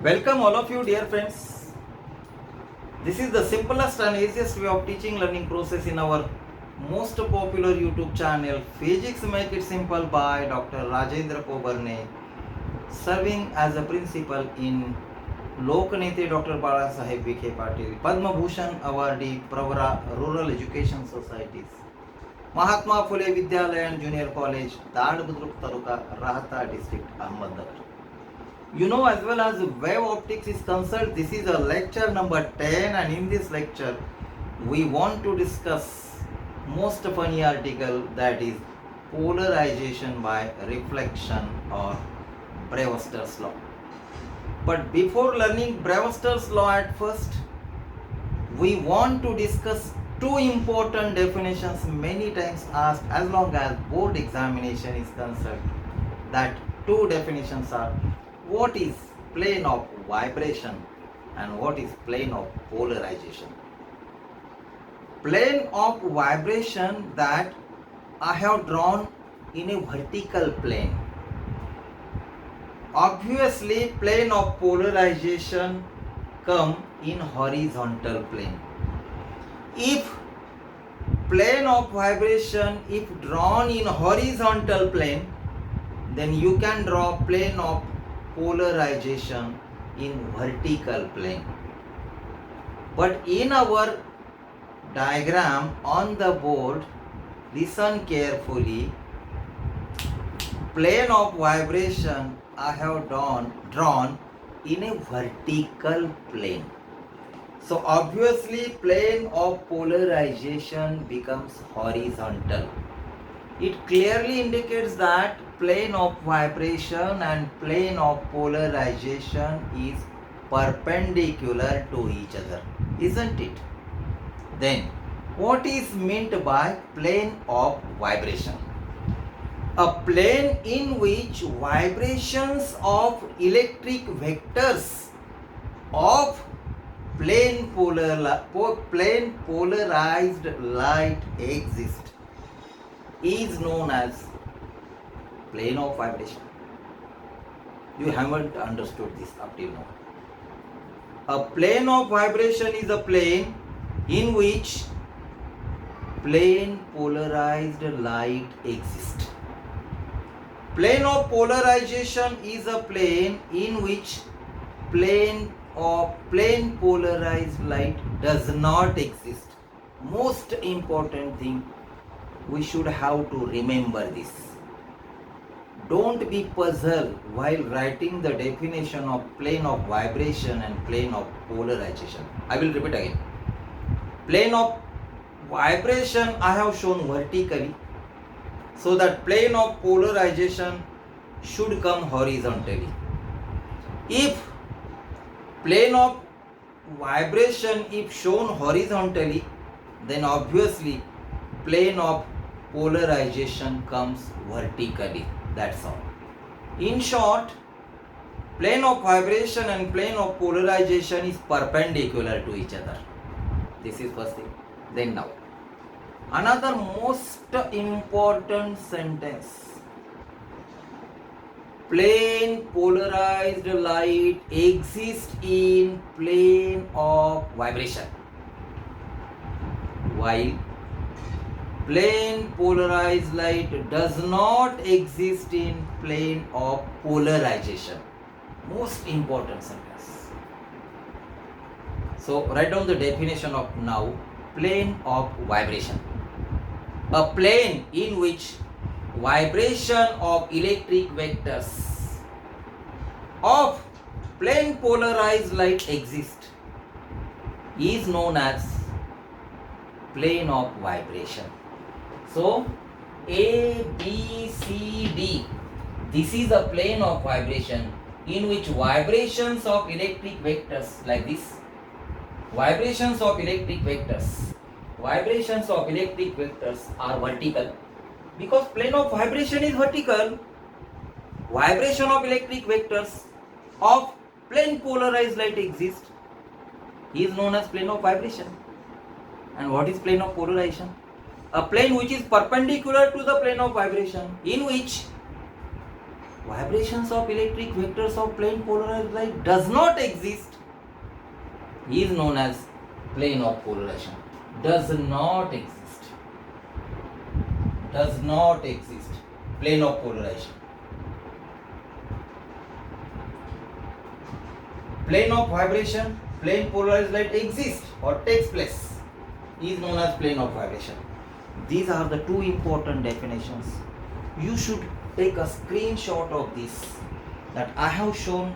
Welcome all of you dear friends. This is the simplest and easiest way of teaching learning process in our most popular YouTube channel Physics Make It Simple by Dr. Kobarne, serving as a principal in Loknete Dr. Balasaheb Vikhe Patil, Padma Bhushan awardee Pravara Rural Education Societies, Mahatma Phule Vidyalaya and Junior College, Dad Budruk Taluka, Rahata District, Ahmedabad. You know, as well as wave optics is concerned, this is a lecture number 10, and in this lecture we want to discuss most funny article, that is polarization by reflection or Brewster's law. But before learning Brewster's law, at first we want to discuss two important definitions many times asked as long as board examination is concerned. That two definitions are: what is plane of vibration and what is plane of polarization. Plane of vibration that I have drawn in a vertical plane. Obviously, plane of polarization come in horizontal plane. If plane of vibration if drawn in horizontal plane, then you can draw plane of polarization in vertical plane. But in our diagram on the board, listen carefully, plane of vibration I have drawn in a vertical plane. So obviously plane of polarization becomes horizontal. It clearly indicates that plane of vibration and plane of polarization is perpendicular to each other, isn't it? Then, what is meant by plane of vibration? A plane in which vibrations of electric vectors of plane polarized light exist is known as plane of vibration. You haven't understood this up till now. A plane of vibration is a plane in which plane polarized light exists. Plane of polarization is a plane in which plane polarized light does not exist. Most important thing, we should have to remember this. Don't be puzzled while writing the definition of plane of vibration and plane of polarization. I will repeat again. Plane of vibration I have shown vertically, so that plane of polarization should come horizontally. If plane of vibration if shown horizontally, then obviously plane of polarization comes vertically. That's all. In short, plane of vibration and plane of polarization is perpendicular to each other. This is first thing. Then now, another most important sentence. Plane polarized light exists in plane of vibration, while plane polarized light does not exist in plane of polarization. Most important sentence. So write down the definition of now plane of vibration. A plane in which vibration of electric vectors of plane polarized light exist is known as plane of vibration. So A, B, C, D, this is a plane of vibration in which vibrations of electric vectors like this, vibrations of electric vectors are vertical. Because plane of vibration is vertical, vibration of electric vectors of plane polarized light exist is known as plane of vibration. And what is plane of polarization? A plane which is perpendicular to the plane of vibration, in which vibrations of electric vectors of plane polarized light does not exist is known as plane of polarization. Does not exist. Does not exist. Plane of polarization. Plane of vibration, plane polarized light exists or takes place is known as plane of vibration. These are the two important definitions. You should take a screenshot of this, that I have shown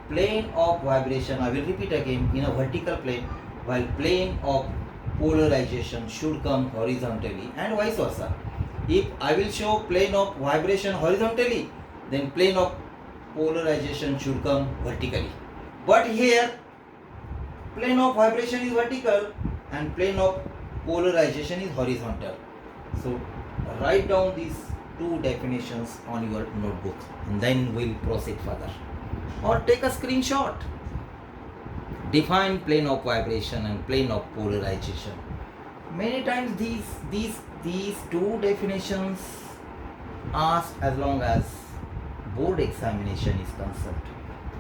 plane of vibration, I will repeat again, in a vertical plane, while plane of polarization should come horizontally, and vice versa. If I will show plane of vibration horizontally, then plane of polarization should come vertically. But here plane of vibration is vertical and plane of polarization is horizontal. So write down these two definitions on your notebook and then we'll proceed further. Or take a screenshot. Define plane of vibration and plane of polarization. Many times these two definitions asked as long as board examination is concerned.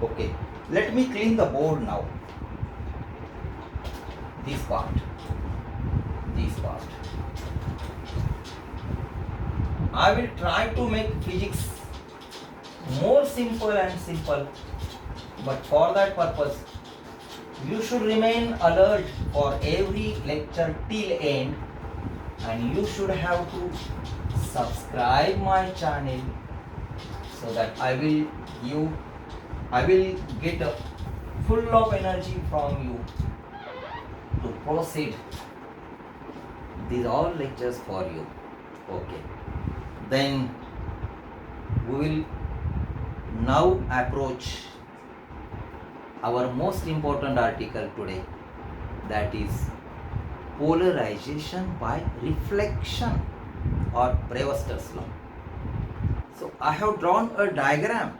Okay, let me clean the board now. This part. I will try to make physics more simple and simple, but for that purpose you should remain alert for every lecture till end, and you should have to subscribe my channel so that I will get a full of energy from you to proceed these all lectures for you. Okay, then we will now approach our most important article today, that is polarization by reflection or Brewster's law. So I have drawn a diagram,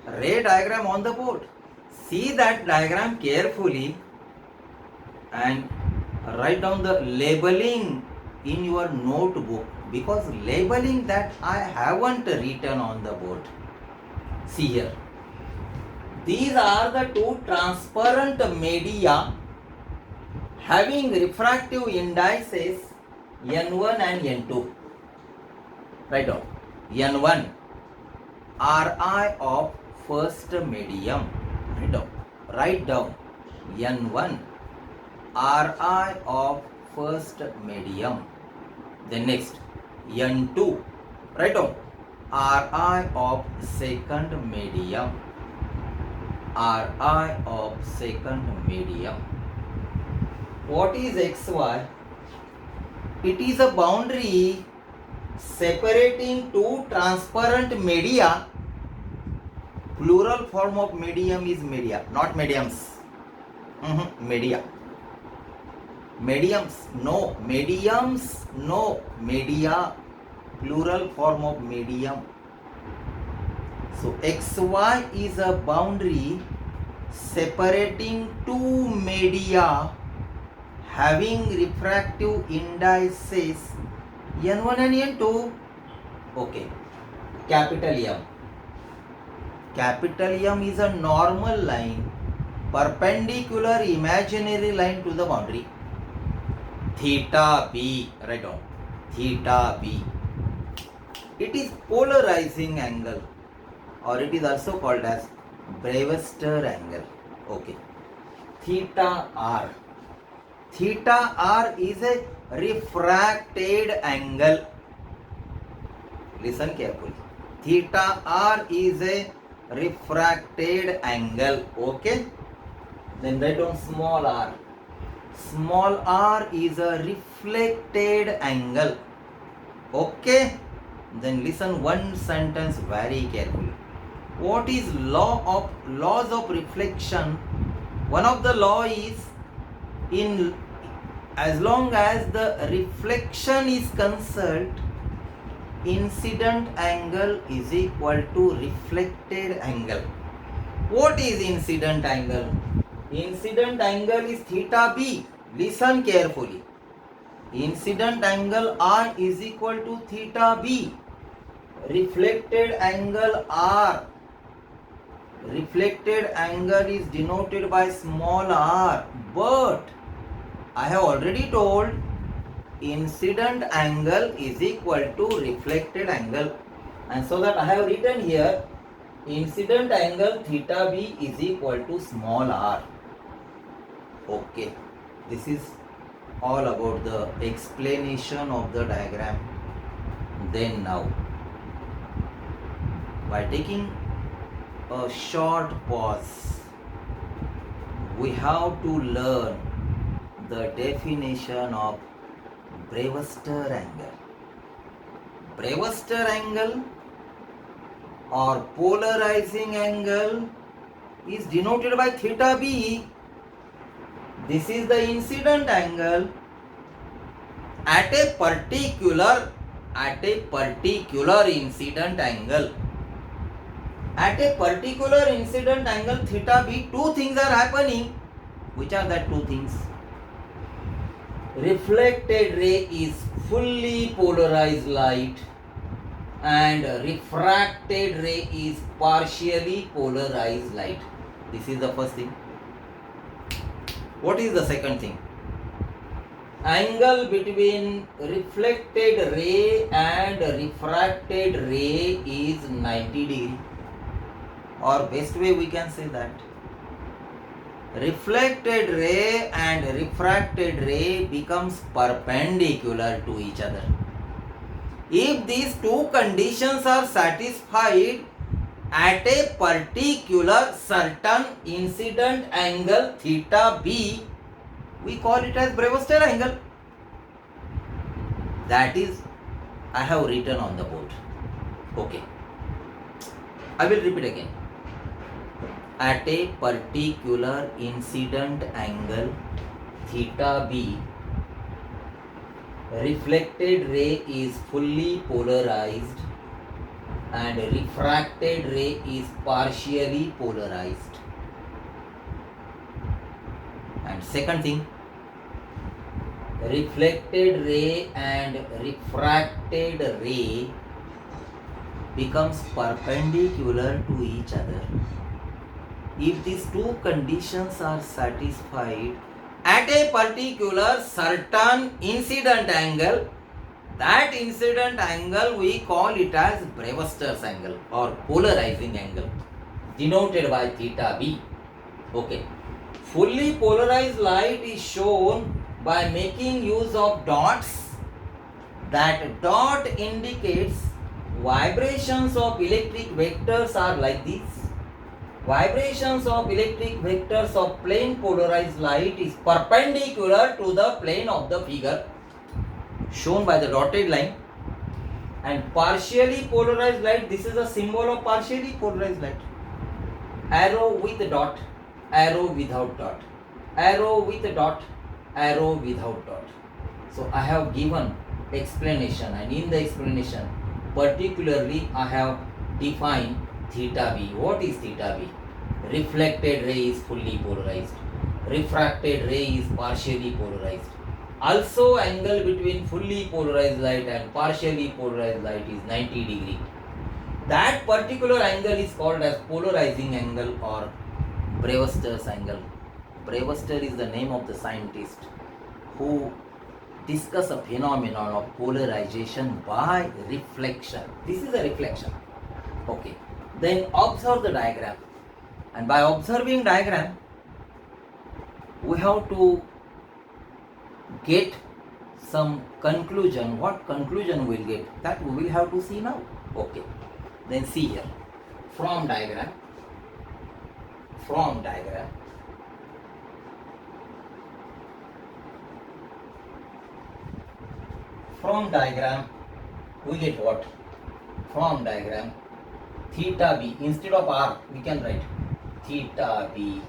ray diagram on the board. See that diagram carefully and write down the labeling in your notebook, because labeling that I haven't written on the board. See here. These are the two transparent media having refractive indices N1 and N2. Write down. N1, Ri of first medium. Write down. N1, Ri of first medium. Then next, N2. Write down. Ri of second medium. Ri of second medium. What is XY? It is a boundary separating two transparent media. Plural form of medium is media, not mediums. Media. Mediums, no. Mediums, no. Media. Plural form of medium. So XY is a boundary separating two media having refractive indices N1 and N2. Okay. Capital M. Capital M is a normal line, perpendicular imaginary line to the boundary. Theta B. Write down. Theta B. It is polarizing angle, or it is also called as Brewster angle. Okay. Theta R. Theta R is a refracted angle. Listen carefully. Theta R is a refracted angle. Okay. Then write down small r. Small r is a reflected angle. Okay. Then listen one sentence very carefully. What is laws of reflection? One of the law is, in as long as the reflection is concerned, incident angle is equal to reflected angle. What is incident angle? Incident angle is theta B. Listen carefully. Incident angle I is equal to theta B. reflected angle R. Reflected angle is denoted by small r, but I have already told incident angle is equal to reflected angle, and so that I have written here incident angle theta b is equal to small r. Okay, this is all about the explanation of the diagram. Then now, by taking a short pause, we have to learn the definition of Brewster angle. Brewster angle or polarizing angle is denoted by theta b. This is the incident angle at a particular incident angle. At a particular incident angle theta b, two things are happening. Which are that two things? Reflected ray is fully polarized light and refracted ray is partially polarized light. This is the first thing. What is the second thing? Angle between reflected ray and refracted ray is 90 degree. Or best way we can say that reflected ray and refracted ray becomes perpendicular to each other. If these two conditions are satisfied at a particular certain incident angle theta b, we call it as Brewster angle. That is, I have written on the board. Okay, I will repeat again. At a particular incident angle theta b, reflected ray is fully polarized and refracted ray is partially polarized. And second thing, reflected ray and refracted ray becomes perpendicular to each other. If these two conditions are satisfied at a particular certain incident angle, that incident angle we call it as Brewster's angle or polarizing angle, denoted by theta b. Okay. Fully polarized light is shown by making use of dots. That dot indicates vibrations of electric vectors are like this. Vibrations of electric vectors of plane polarized light is perpendicular to the plane of the figure shown by the dotted line. And partially polarized light, this is a symbol of partially polarized light. Arrow with dot, arrow without dot, arrow with dot, arrow without dot. So I have given explanation, and in the explanation particularly I have defined theta b. What is theta b? Reflected ray is fully polarized, refracted ray is partially polarized. Also, angle between fully polarized light and partially polarized light is 90 degree. That particular angle is called as polarizing angle or Brewster's angle. Brewster is the name of the scientist who discuss a phenomenon of polarization by reflection. This is a reflection. Okay. Then observe the diagram. And by observing diagram, we have to get some conclusion. What conclusion we'll get? That we will have to see now. Okay. Then see here. From diagram, we get what? From diagram, theta b, instead of r we can write theta b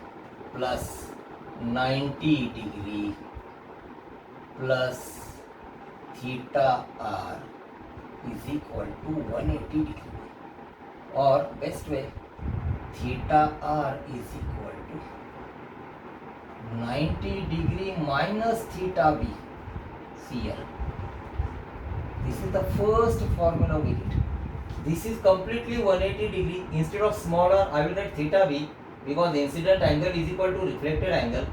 plus 90 degree plus theta r is equal to 180 degree, or best way, theta r is equal to 90 degree minus theta b. See here, this is the first formula we get. This is completely 180 degree. Instead of smaller, I will write theta b, because incident angle is equal to reflected angle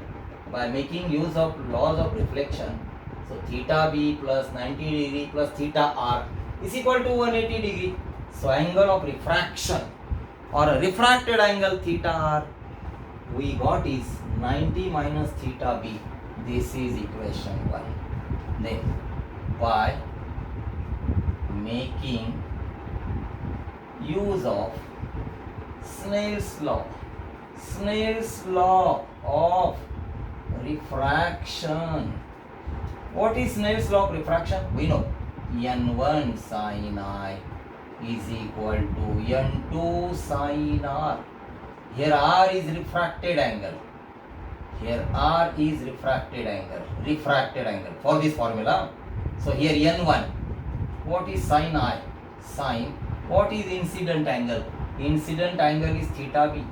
by making use of laws of reflection. So theta b plus 90 degree plus theta r is equal to 180 degree. So angle of refraction or a refracted angle theta r we got is 90 minus theta b. This is equation 1. Then by making use of Snell's law of refraction. What is Snell's law of refraction? We know n1 sin I is equal to n2 sin r. Here r is refracted angle. Here r is refracted angle for this formula. So here n1, what is sin I? Sin, what is incident angle? Incident angle is theta b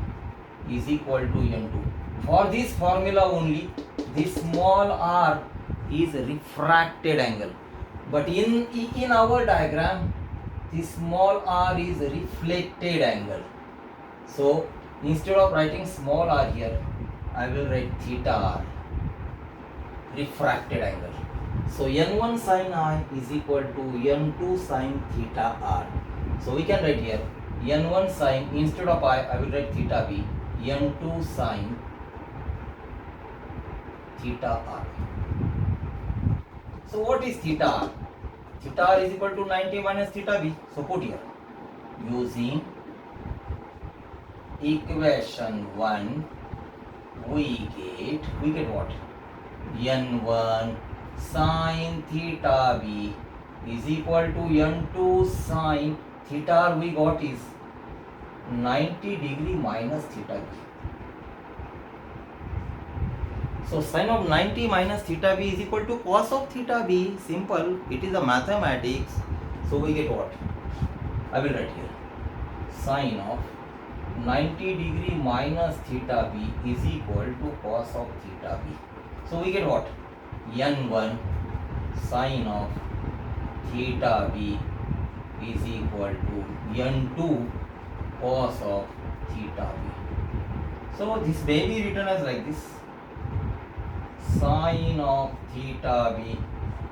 is equal to n2. For this formula only, this small r is refracted angle. But in our diagram, this small r is reflected angle. So instead of writing small r here, I will write theta r, refracted angle. So n1 sin I is equal to n2 sin theta r. So we can write here n1 sin, instead of I will write theta b, n2 sin theta r. So what is theta r? Theta r is equal to 90 minus theta b. So put here, using equation 1, we get what? n1 sin theta b is equal to n2 sin theta r. We got is 90 degree minus theta b. So sin of 90 minus theta b is equal to cos of theta b. Simple. It is a mathematics. So we get what? I will write here. Sin of 90 degree minus theta b is equal to cos of theta b. So we get what? n1 sin of theta b is equal to n2 cos of theta b. So this may be written as like this: sin of theta b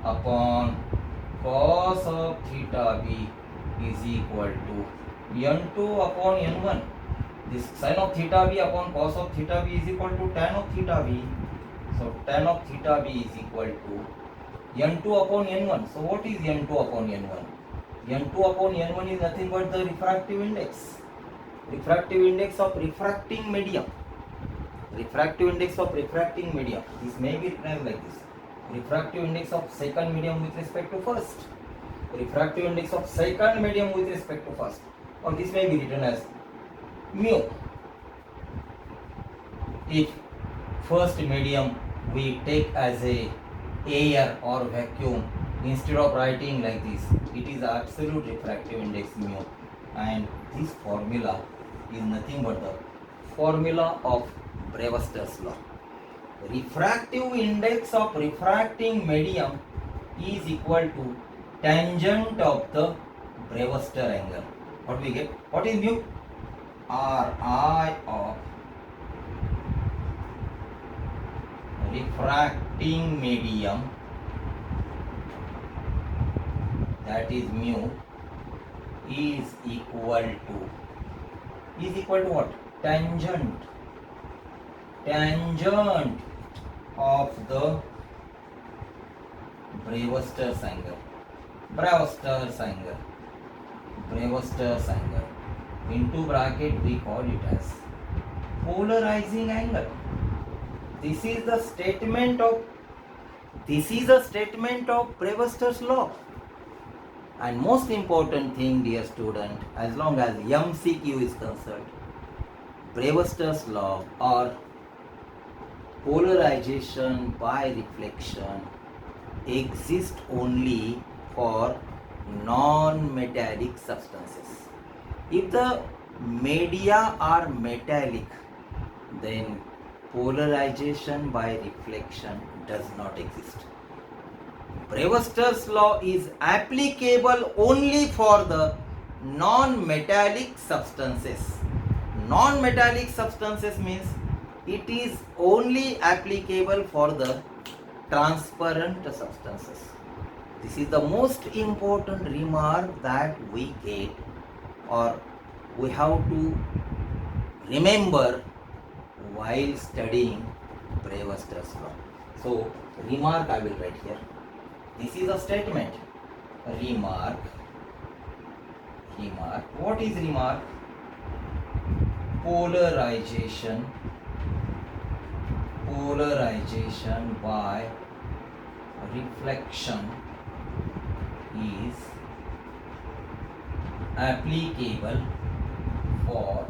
upon cos of theta b is equal to n2 upon n1. This sin of theta b upon cos of theta b is equal to tan of theta b. So tan of theta b is equal to n2 upon n1. So what is n2 upon n1? n2 upon n1 is nothing but the refractive index. Refractive index of refracting medium. Refractive index of refracting medium. This may be written as like this: refractive index of second medium with respect to first. Refractive index of second medium with respect to first. Or this may be written as mu. If first medium we take as a air or vacuum, instead of writing like this, it is absolute refractive index mu, and this formula is nothing but the formula of Brewster's law. Refractive index of refracting medium is equal to tangent of the Brewster angle. What we get? What is mu? Ri of refracting medium, that is mu, is equal to what? Tangent of the Brewster's angle. Into bracket we call it as polarizing angle. This is the statement of Brewster's law. And most important thing, dear student, as long as MCQ is concerned, Brewster's law or polarization by reflection exists only for non-metallic substances. If the media are metallic, then polarization by reflection does not exist. Brewster's law is applicable only for the non-metallic substances. Non-metallic substances means it is only applicable for the transparent substances. This is the most important remark that we get or we have to remember while studying Brewster's law. So, remark I will write here. This is a statement. Remark. What is remark? Polarization by reflection is applicable for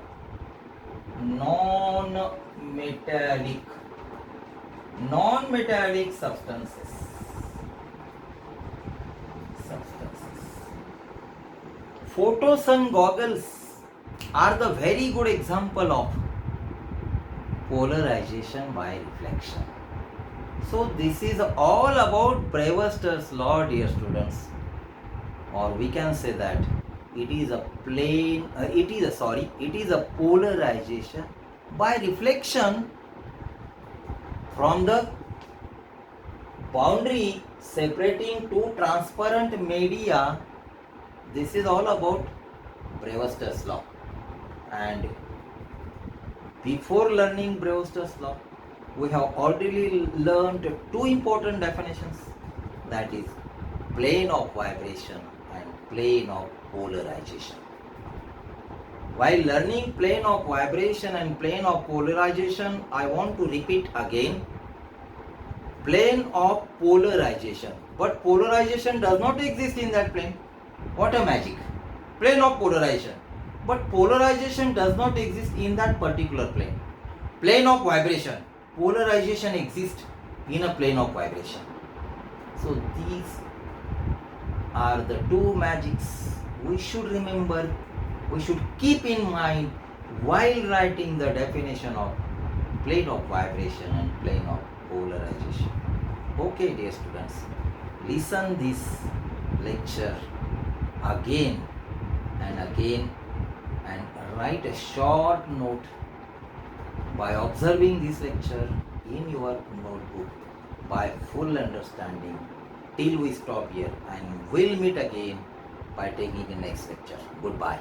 non-metallic substances. Photo-sun goggles are the very good example of polarization by reflection. So this is all about Brewster's law, dear students, or we can say that it is a polarization by reflection from the boundary separating two transparent media. This is all about Brewster's law. And before learning Brewster's law, we have already learned two important definitions, that is plane of vibration and plane of polarization. While learning plane of vibration and plane of polarization, I want to repeat again plane of polarization. But polarization does not exist in that plane. What a magic! Plane of polarization. But polarization does not exist in that particular plane. Plane of vibration. Polarization exists in a plane of vibration. So these are the two magics we should remember, we should keep in mind while writing the definition of plane of vibration and plane of polarization. Okay, dear students, listen this lecture again and again and write a short note by observing this lecture in your notebook by full understanding till we stop here, and we'll meet again by taking the next lecture. Goodbye.